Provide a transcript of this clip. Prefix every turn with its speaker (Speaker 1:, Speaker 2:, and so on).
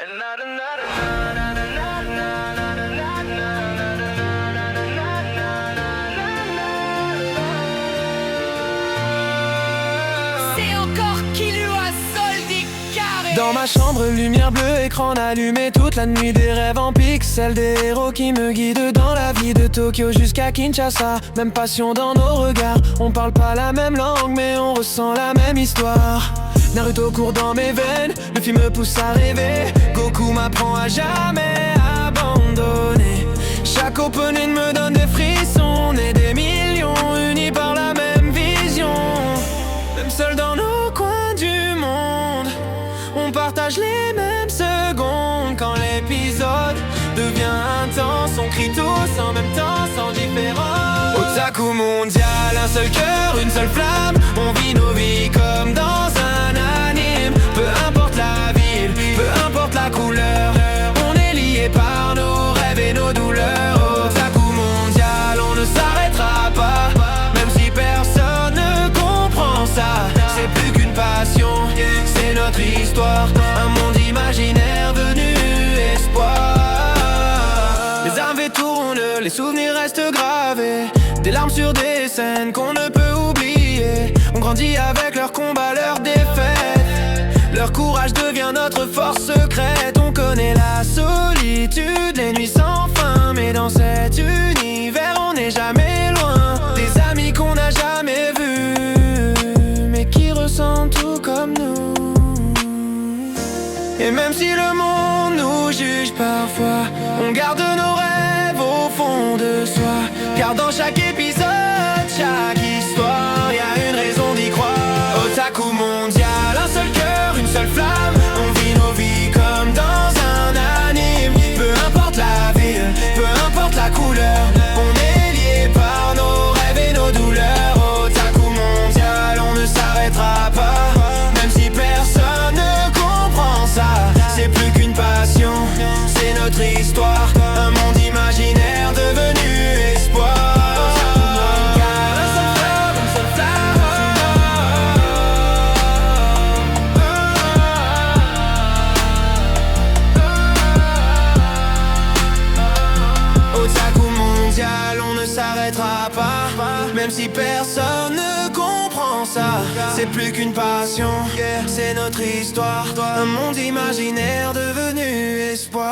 Speaker 1: C'est encore Killua Sol des carrés.
Speaker 2: Dans ma chambre, lumière bleue, écran allumé toute la nuit. Des rêves en pixels, des héros qui me guident dans la vie. De Tokyo jusqu'à Kinshasa, même passion dans nos regards. On parle pas la même langue mais on ressent la même histoire. Naruto court dans mes veines, le film me pousse à rêver. Goku m'apprend à jamais abandonner. Chaque opening me donne des frissons. On est des millions unis par la même vision. Même seul dans nos coins du monde, on partage les mêmes secondes. Quand l'épisode devient intense, on crie tous en même temps sans différence. Otaku mondial, un seul cœur, une seule flamme. On vit nos vies comme dans un anime. Peu importe la ville, peu importe la couleur, on est liés par nos rêves et nos douleurs. Otaku mondial, on ne s'arrêtera pas, même si personne ne comprend ça. C'est plus qu'une passion, c'est notre histoire. Un monde imaginaire venu espoir. Les âmes tournent, les souvenirs restent gravés. Des larmes sur des scènes qu'on ne peut oublier. On grandit avec leurs combats, leurs défaites. Leur courage devient notre force secrète. On connaît la solitude, les nuits sans fin. Mais dans cet univers on n'est jamais loin. Des amis qu'on n'a jamais vus, mais qui ressentent tout comme nous. Et même si le monde nous juge parfois, on garde nos rêves au fond de soi. Car dans chaque épisode, chaque histoire, y a une raison d'y croire. Otaku mondial, un seul cœur, une seule flamme. On vit nos vies comme dans un anime. Peu importe la ville, peu importe la couleur, on est liés par nos rêves et nos douleurs. Otaku mondial, on ne s'arrêtera pas, même si personne ne comprend ça. C'est plus qu'une passion, c'est notre histoire. Un monde imaginaire devenu espoir. Otaku mondial, on ne s'arrêtera pas, même si personne ne comprend ça. C'est plus qu'une passion, c'est notre histoire. Un monde imaginaire devenu espoir.